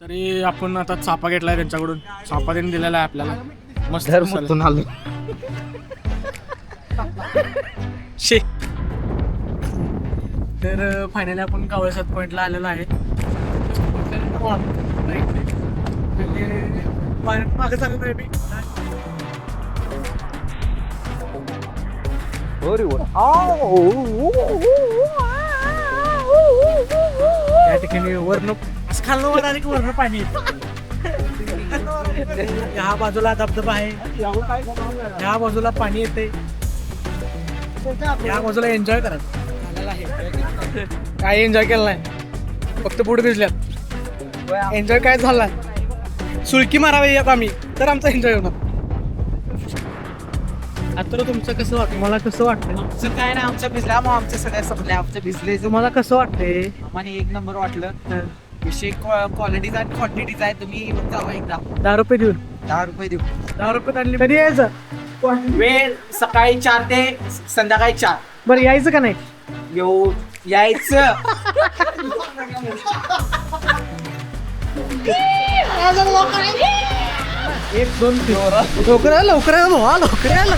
तरी आपण आता चापा घेतलाय त्यांच्याकडून. चापा त्यांनी दिलेला आहे आपल्याला. मस्त धर्मतून आलो. शे. तर फायनली आपण कावळसात पॉईंटला आलेलो आहे. मागे चालत आहे मी. त्या ठिकाणी वर्ण खाल्लं वर आणि वर्ण पाणी येतं. ह्या बाजूला धबधबा आहे, ह्या बाजूला पाणी येते, ह्या बाजूला एन्जॉय करायचं. काय एन्जॉय केलं नाही, फक्त बुड भिजल्यात. एन्जॉय काय झाला, सुळकी मारावी यात आम्ही तर आमचा एन्जॉय होणार. आता तुमचं कसं वाटतं? मला कसं वाटतं? आमचं काय नाही, आमचं भिजल्या मग आमचं सगळ्या संपल्या. आमचं भिजले. तुम्हाला कसं वाटतंय? आम्हाला एक नंबर वाटलं. विषय क्वालिटीचा आणि क्वांटिटीचा आहे. तुम्ही जावा एकदा. 10 रुपये देऊन 10 रुपये देऊ. 10 रुपये आणली. कधी यायचं? वेळ सकाळी 4 ते संध्याकाळी 4. बरं यायचं का नाही? येऊ यायचं. एक दोन लवकर आलं, लवकर आलं भावा, लवकर आलं.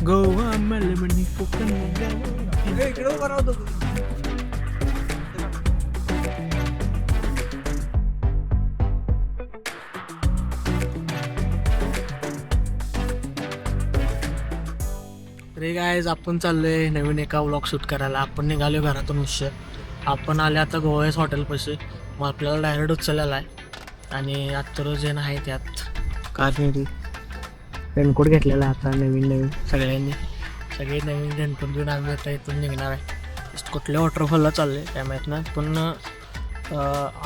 गोवा मलमणी कोकण इकडे उभा राहतो. रे गायज, आपण चाललोय नवीन एका व्लॉग शूट करायला. आपण निघालो घरातून उशीर. आपण आले आता गोवास हॉटेलपाशी. मग आपल्याला डायरेक्ट उचललेला आहे आणि आत्ता जे आहे त्यात कारने रेनकोट घेतलेला आहे आता नवीन सगळ्यांनी. सगळे नवीन रेनकोट घेऊन आम्ही आता इथून निघणार आहे. कुठल्या वॉटरफॉलला चाललं आहे काय माहीत नाही, पण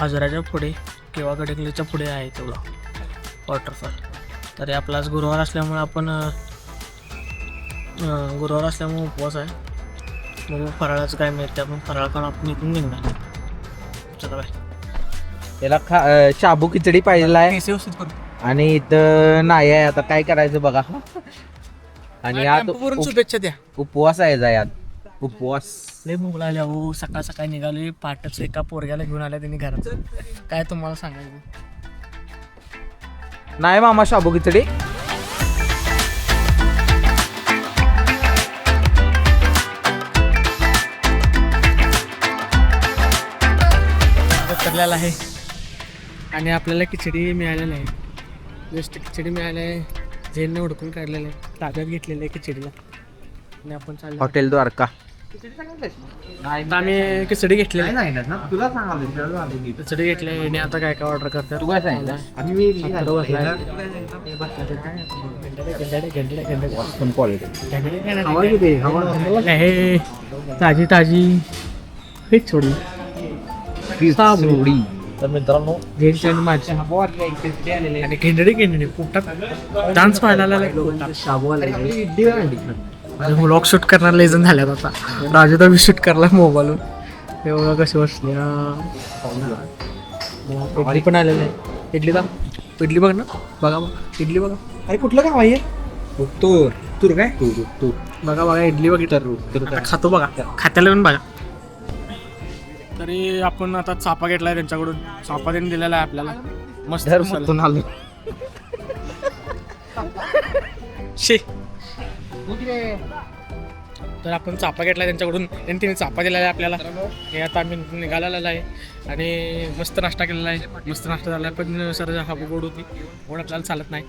आजराच्या पुढे किंवा गडकलीच्या पुढे आहे तेवढा वॉटरफॉल. तरी आपला आज गुरुवार असल्यामुळे आपण उपवास आहे. मग फराळाचं काय मिळते आपण फराळ करून आपण इथून निघणार. चला बाय. त्याला शाबू खिचडी पाहिजे आहे आणि इथं नाही आहे. आता काय करायचं बघा. आणि आज शुभेच्छा द्या. उपवास आहे यात. उपवास लय भूक लागली हो. सकाळ सकाळी निघाली. पाठच एका पोरग्याला घेऊन आल्या त्यांनी घरात. काय तुम्हाला सांगायचं नाही मामा शाबू खिचडी. करलेला आहे आणि आपल्याला खिचडी मिळालेली आहे. जस्ट खिचडी मिळाली आहे. झेलने उडकून काढलेलं आहे. ताब्यात घेतलेलं आहे खिचडीला आणि आपण चाललो हॉटेल द्वारका. आम्ही खिचडी घेतलेली आहे. तुला सांगाल खिचडी घेतली आहे आणि आता काय काय ऑर्डर करतात. तू काय सांगितलं? ताजी ताजी हेच सोडली. तर मित्रांनो आणि घेंडडी पोटात डान्स पाहायला व्लॉग शूट करणार लेजन झाल्यात आता. राजू तर शूट करला मोबाईलवर. एवढं कशी बसली. इडली पण आलेलं आहे. इडली बघ ना. बघा इडली बघा. अरे कुठलं गाव आहे? तूर काय तूर बघा इडली बघितलं. खातो बघा. खात्याला पण बघा. तरी आपण आता चापा घेतलाय त्यांच्याकडून. चापा त्यांनी दिलेला आहे आपल्याला. मस्त धर्मतून आलो. शे. तर आपण चापा घेतला त्यांच्याकडून. त्यांनी चापा दिलेला आहे आपल्याला. हे आता आम्ही निघालेला आहे आणि मस्त नाश्ता केलेला आहे. मस्त नाश्ता झाला आहे. पण सर हा गोड होती. गोड आपल्याला चालत नाही,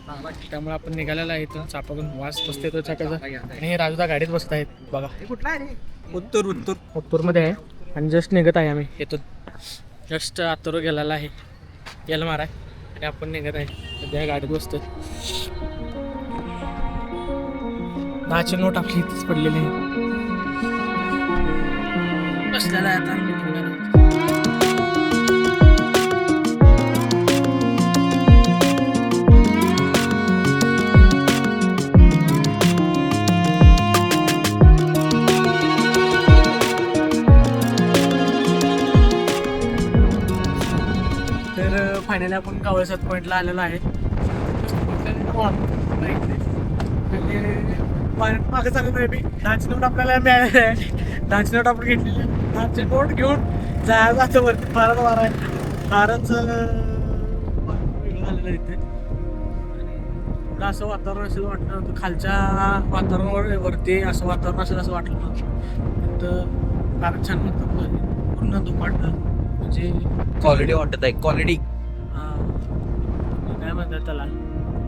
त्यामुळे आपण निघालेला आहे. इथून चापा घेऊन वास बसते तो चाकाचा. आणि हे राजूदा गाडीत बसत आहेत बघा. उत्तरमध्ये आहे आणि जस्ट निघत आहे आम्ही इथून. जस्ट आत्तूर गेलेला आहे याला मारा आणि आपण निघत आहे. सध्या गाडीत बसतोय. 10ची नोट आपली इथेच पडलेली आहे. बसलेला आहे आता आम्ही निघणार आहोत. तर फायनली आपण कावळसात पॉईंटला आलेलो आहे. मागे चालत नाही. 10ची नोट आपल्याला मिळालेली आहे. 10ची नोट आपण घेतलेली आहे. 10ची नोट घेऊन जायचं वरती फारच वारा आहे. फारच वेगळं झालेलं आहे इथे. पुढं असं वातावरण असेल वाटलं नव्हतं. खालच्या वातावरणावर वरती असं वातावरण असेल असं वाटलं नव्हतं. तर फारच छान म्हणतात पूर्ण दुपाट म्हणजे क्वालिटी वाटत आहे क्वालिटी. काय म्हणतात त्याला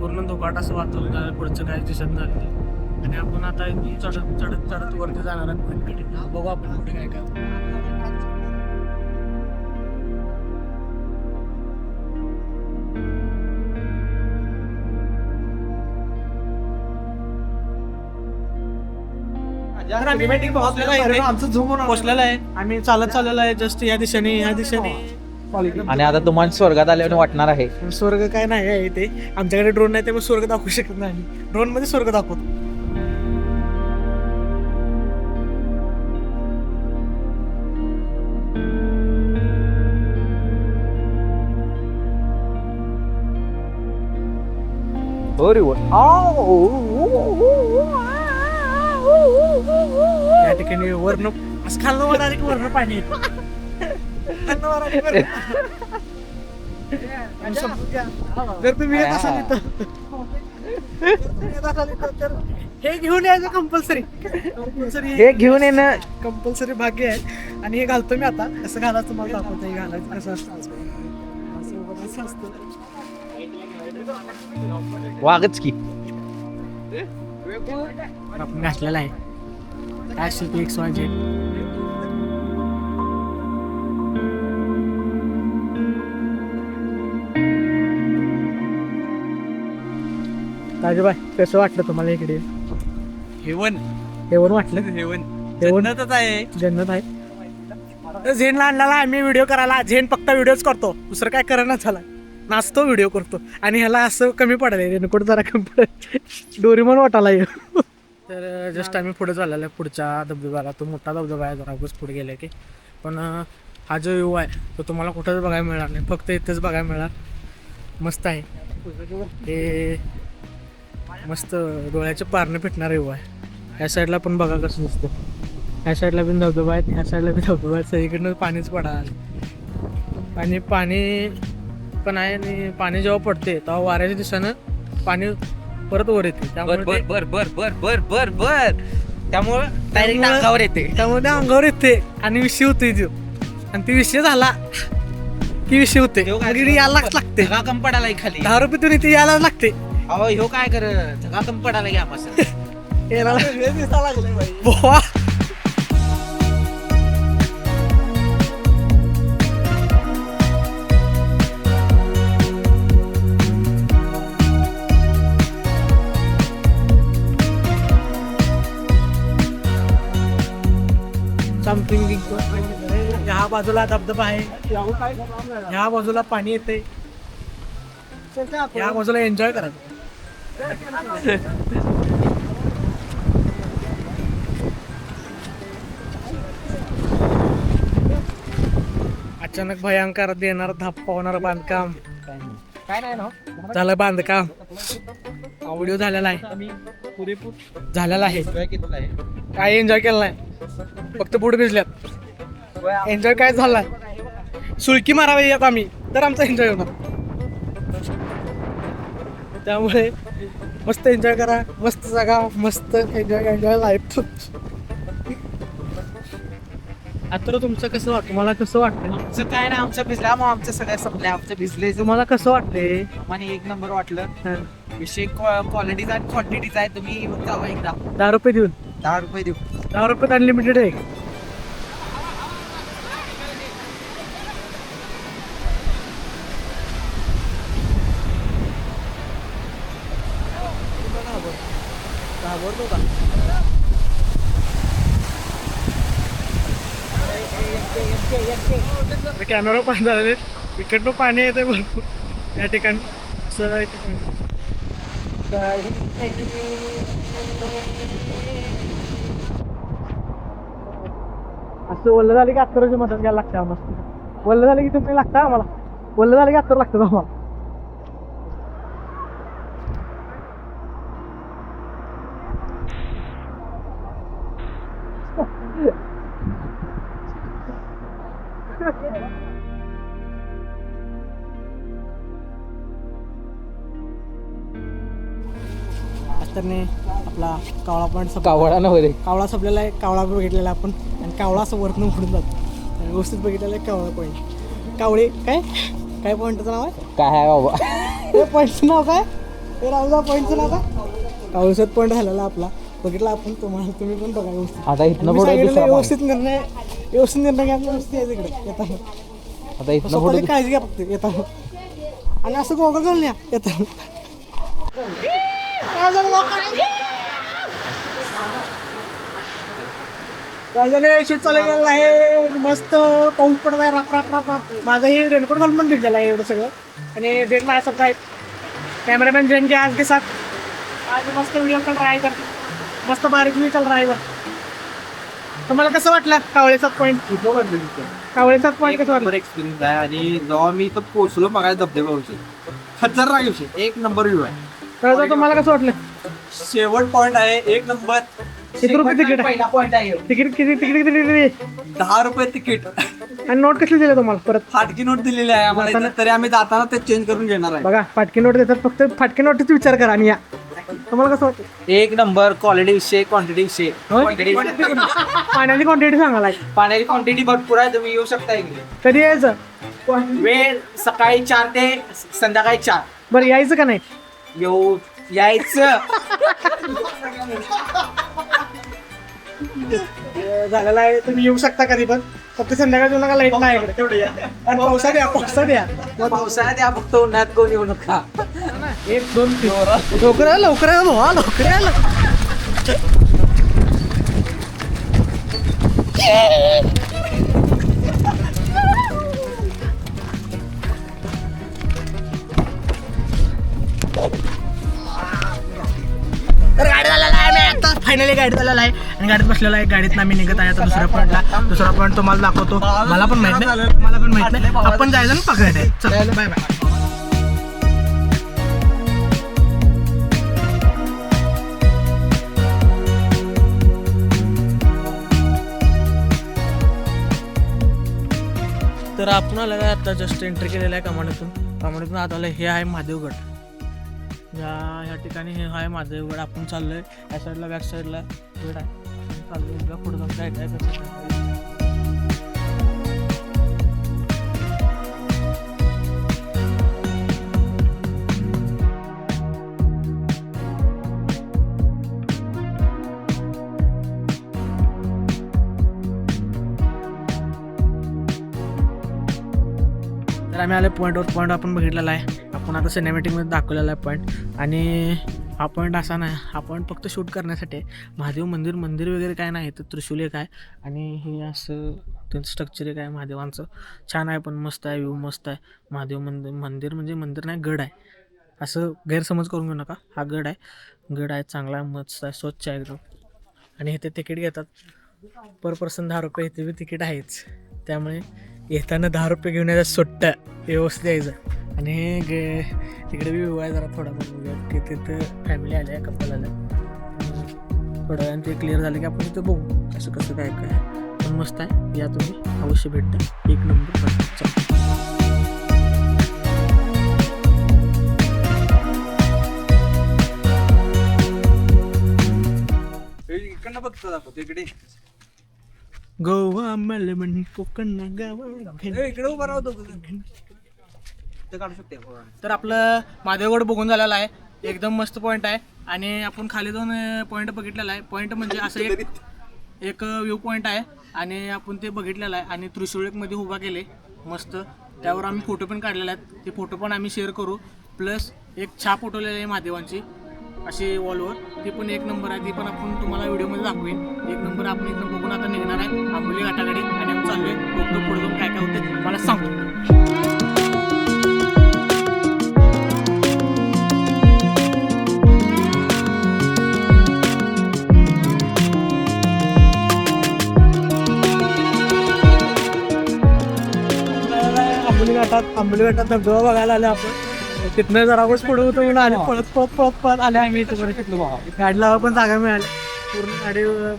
पूर्ण दुपाट असं वातावरण झालं. पुढचं काय दिसत नाही. आणि आपण आता चढत चढत चढत वरती जाणार आहे. बघू आपण पुढे काय काय. आमचं झूम पोचलेलं आहे. आम्ही चालत चाललेलो आहे जस्ट या दिशेने आणि आता तुम्हाला स्वर्गात आल्यावर वाटणार आहे. स्वर्ग काय नाही आहे इथे. आमच्याकडे ड्रोन नाही त्यामुळे स्वर्ग दाखवू शकत नाही. ड्रोन मध्ये स्वर्ग दाखवतो. या ठिकाणी वर्ण असं खाल्लं वर आलं की वर्ण पाणी येतं. खाल्लं वर आलं की वर्ण. जर तुम्ही येत असाल तर हे घेऊन यायचं कंपल्सरी. हे घेऊन येणं कंपल्सरी भाग्य आहे. आणि हे घालतो मी आता. कसं घालायचं मला दाखवतं. हे घालायचं कसं असतं. असं असतं. वागच की आपण घातलेला आहे. काय असेल ते XYZ. राजूबाई कसं वाटलं तुम्हाला इकडे? हेवन हेवन वाटलं? हेवन हेवन जन्नतच आहे. जन्नत आहे. झेनला आणलेला आम्ही व्हिडिओ करायला. झेन फक्त व्हिडिओच करतो. दुसरं काय करणार झाला. नाचतो व्हिडिओ करतो. आणि ह्याला असं कमी पडायला रेनकोट जरा कमी पडेल. डोरीमन वाटायला येऊ. तर जस्ट आम्ही पुढे चाललेलो आहे पुढच्या धबधब्याला. तो मोठा धबधबा आहे जरा उगाच पुढे गेले की. पण हा जो व्ह्यू आहे तो तुम्हाला कुठंच बघायला मिळणार नाही. फक्त इथेच बघायला मिळणार. मस्त आहे हे. मस्त डोळ्याचे पारणे फिटणारा व्ह्यू आहे. ह्या साईडला पण बघा कसं दिसतं. ह्या साईडला पण धबधबा आहेत. ह्या साईडला पण धबधबा आहेत. सगळीकडनं पाणीच पडायला. आणि पाणी पण आहे. आणि पाणी जेव्हा पडते तेव्हा वाऱ्याच्या दिशेनं पाणी परत वर येते. त्यामुळे त्यामुळे डायरेक्ट अंगावर येते. त्यामुळे ते अंगावर येते आणि विषय होते तो. आणि ती विषय झाला की विषय होते. यायलाच लागते. झगा कम पडायला खाली. 10 रुपये तुम्ही ती यायलाच लागते. अहो ह्यो काय कर झगा कम पडायला घ्या मस्त. बुवा. ह्या बाजूला धबधबा आहे. ह्या बाजूला पाणी येते. ह्या बाजूला एन्जॉय करायचं. अचानक भयंकर देणार धप्पा होणार बांधकाम. काय नाही ना झालं बांधकाम. व्हिडिओ झालेला आहे. झालेला आहे. काय एन्जॉय केला नाही. फक्त बूट भिजल्यात. एन्जॉय काय झालाय. सुळकी मारावी येत आम्ही तर आमचा एन्जॉय होणार. त्यामुळे मस्त एन्जॉय करा. मस्त जागा. मस्त एन्जॉय लाईफ. आता तुमचं कसं वाटतं? मला कसं वाटतं? आमचं काय नाही. आमचं भिजला मग आमचं सगळ्या संपल्या. आमचं भिजले. तुम्हाला कसं वाटतंय? मला एक नंबर वाटलं. विषय क्वालिटीचा आणि क्वांटिटीचा आहे. तुम्ही जावा एकदा. 10 रुपये देऊन. 10 रुपये देऊ. 10 रुपये अनलिमिटेड आहे. कॅमेरा पाणी झालेले. इकडनं पाणी येते भरपूर या ठिकाणी. सरळ असं वल्ल झालं की अत्तराची मदत घ्यायला लागते आम्हाला. वल्ल झालं की तुम्ही लागता आम्हाला. वल्ल झालं की अत्तर लागतं आम्हाला. तर आपला कावळा पॉईंट कावळा नव्हे कावळा संपलेला आहे. कावळा बघितलेला आपण आणि कावळा असं वरतून उडून जातो आणि व्यवस्थित बघितलेलं आहे कावळा पॉईंट. कावळे काय पॉईंटचं नाव आहे? काय आहे बाबा? ते पॉईंटचं नाव काय? ते राहुदा पॉईंटचं नाव काय? कावळसत पॉईंट झालेला आपला बघितला आपण. तुम्ही पण बघा व्यवस्थित. आता इथनं मी पुढे सांगितलेलं दुसरा व्यवस्थित निर्णय घ्या. व्यवस्थित यायचं इकडे येताना. आता इथनं स्वतःची पुढे काळजी घ्या फक्त येताना. आणि असं गोगल घालून या येताना. शूट चालू केलेलं आहे. मस्त पाऊस पडत आहे. राप राप राप राप. माझं हे रेनकोट घालून पण भिजलेलं आहे एवढं सगळं. आणि डेट माझ्यासोबत आहेत कॅमेरामॅन जैन के आज के साथ. आज मस्त व्हिडिओ चल रहा है इधर. मस्त बारीक व्हिडिओ चल रहा है इधर. तुम्हाला कसं वाटलं कावळेचा पॉईंट? कावळेचा पॉईंट कसं वाटलं? एक्सपिरियन्स आहे. आणि जेव्हा मी इथं पोहोचलो मग धबधब्यावरती खतरनाक विषय, एक नंबर व्ह्यू आहे. तर तुम्हाला कसं वाटलं? शेवट पॉइंट आहे एक नंबर. किती रुपये तिकीट आहे? तिकीट किती 10 रुपये तिकीट आणि नोट कसली दिली तुम्हाला परत? फाटकी नोट दिलेली आहे आम्हाला इथं. तरी आम्ही जाताना ते चेंज करून घेणार आहे. बघा फाटकी नोट देतात. फक्त फाटकी नोटचा विचार करा आणि या. तुम्हाला कसं वाटतं? एक नंबर क्वालिटी विषय, क्वांटिटी विषय. पाण्याची क्वांटिटी सांगायला पाण्याची क्वांटिटी भरपूर आहे. तुम्ही येऊ शकता इकडे. कधी यायचं? वेळ सकाळी 4 ते संध्याकाळी 4. बरं यायचं का नाही? यायचं झालेला आहे. तुम्ही येऊ शकता कधी पण. फक्त संध्याकाळी येऊ नका. लाईट नाही इकडे. आणि पावसात या. पावसाळ्यात या फक्त, उन्हात कोण येऊ नका. 1 2 3 लवकर आलं. तर गाडी झालेला आहे. मी आता फायनली गाडी झालेला आहे आणि गाडीत बसलेला आहे. गाडीत आम्ही निघत आहे आता दुसरा पॉईंट तुम्हाला दाखवतो. मला पण माहित नाही, तुम्हाला पण माहित नाही. आपण जायचं ना पकडायचं. चल बाय बाय. तर आपण आलेला आहे आता जस्ट एंट्री केलेलं आहे कमानीतून आत आलं. हे आहे महादेवगड. ह्या ठिकाणी हे आहे महादेवगड. आपण चाललोय या साईडला, बॅक साईडला गड आहे. चाललोय पुढे जाऊन काय काय कसं. तर आम्ही आले पॉईंट आपण बघितलेला आहे. आपण आता सिनेमॅटिकमध्ये दाखवलेला आहे पॉईंट. आणि हा पॉईंट असा नाही, हा पॉईंट फक्त शूट करण्यासाठी महादेव मंदिर वगैरे काय नाही. तर त्रिशूल एक आहे आणि हे असं त्यांचं स्ट्रक्चर एक आहे महादेवांचं. छान आहे पण मस्त आहे. व्ह्यू मस्त आहे. महादेव मंदिर म्हणजे मंदिर नाही, गड आहे. असं गैरसमज करून घेऊ नका. हा गड आहे चांगला आहे, मस्त आहे, स्वच्छ आहे एकदम. आणि इथे तिकीट घेतात पर पर्सन 10 रुपये. इथे बी तिकीट आहेच. त्यामुळे येताना 10 रुपये घेऊन यायचं, सुट्ट व्यवस्थित यायचं. आणि हे तिकडे बी व्यू आहे जरा थोडा बघूया की तिथं फॅमिली आली आहे, कपल आलं. थोड्या वेळानं ते क्लिअर झालं की आपण तिथं बघू कसं काय पण मस्त आहे. या तुम्ही अवश्य भेटता. एक नंबर. इकडनं बघतो दाखवतो इकडे. गोवा मलमण कोकण गावा. इकडे उभा राहतो काढू शकते. तर आपलं महादेवगड बघून झालेला आहे. एकदम मस्त पॉईंट आहे. आणि आपण खाली दोन पॉईंट बघितलेला आहे. पॉईंट म्हणजे असं एक व्ह्यू पॉईंट आहे आणि आपण ते बघितलेलं आहे. आणि त्रिशूळ मध्ये उभा केले मस्त. त्यावर आम्ही फोटो पण काढलेले आहेत. ते फोटो पण आम्ही शेअर करू. प्लस एक छाप उठवलेली आहे महादेवांची अशी वॉलवर. ती पण एक नंबर आहे. ती पण आपण तुम्हाला व्हिडिओमध्ये दाखवेन. एक नंबर. आपण एकदम बघून आता निघणार आहे आंबोली घाटाकडे. आणि आम्ही चाललोय बघतो पुढे जाऊन काय होते मला सांगू. आंबोली घाटात धबधबा बघायला आले आपण. तिथनं जरा गोष्ट पुढे होतो म्हणून आले. पळत आले आम्ही इथं. गाडीला पण जागा मिळाली.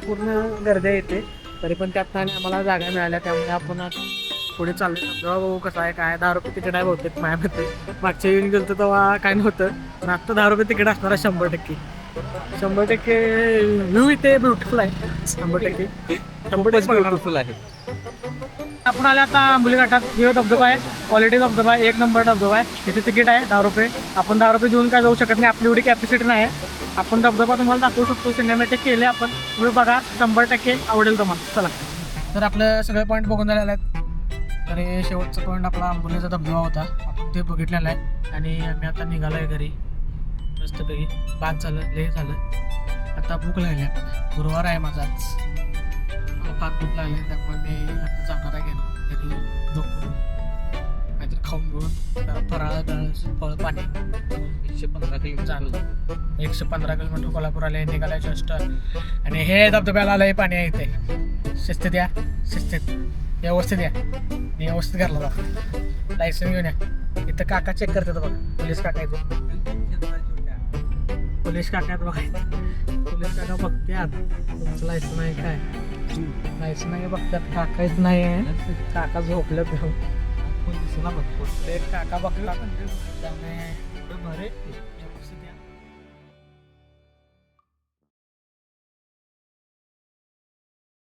पूर्ण गर्दी येते. तरी पण त्यात आणि आम्हाला जागा मिळाल्या, त्यामुळे आपण आता पुढे चाललो. धबधबा बघू कसा आहे, काय 10 रुपये तिकीट आहे बहुतेक माझ्यामध्ये. मागच्या येऊन गेलं तेव्हा काय नव्हतं, पण आत्ता 10 रुपये तिकीट असणार आहे 100%. 100% व्ह्यू इथे ब्युटिफुल आहे. 100% ब्युटिफुल आहे. आपण आले आता आंबोली घाटात. हे धबधबा आहे, क्वालिटी धबधबा आहे, 1 नंबर धबधबा आहे. इथे तिकीट आहे 10 रुपये. आपण 10 रुपये देऊन काय जाऊ शकत नाही, आपली एवढी कॅपॅसिटी नाही आहे. आपण धबधबा तुम्हाला दाखवू शकतो, सिनेमॅटिक केले आपण. तुम्ही बघा, 100% आवडेल तुम्हाला. चला, तर आपलं सगळे पॉईंट बघून झालेले आहेत. तर हे शेवटचा पॉईंट आपला आंबोलीचा धबधबा होता, आपण ते बघितलेला आहे. आणि आम्ही आता निघालो आहे घरी. मस्तपैकी बाद झालं, लेट झालं. आता भूक लागली आहे, गुरुवार आहे माझा आज. मला फार भूक लागली, त्यामुळे मी आता जाणार आहे घरी झोपून काहीतरी खाऊन घेऊन. फराळ, फळ, पाणी. 115 किलोमीटर झालं 115 किलोमीटर कोल्हापूर आले, निघाल्या जस्ट. आणि हे धबधब्याला आलं, हे पाणी आहे इथे. शिस्तीत या, शिस्तीत व्यवस्थित या आणि व्यवस्थित घरला जा. लायसन घेऊन या. इथं काका चेक करतात बघा, पोलीस काका येतो. पोलीस काका आहेत बघा, पोलीस काका बघतात तुमचं लायसन आहे काय. लायसन आहे बघतात, काका येत नाही आहे. काका झोपलं पोलिसाला बघतो, एक काका बघला त्यामुळे बरे व्यवस्थित या.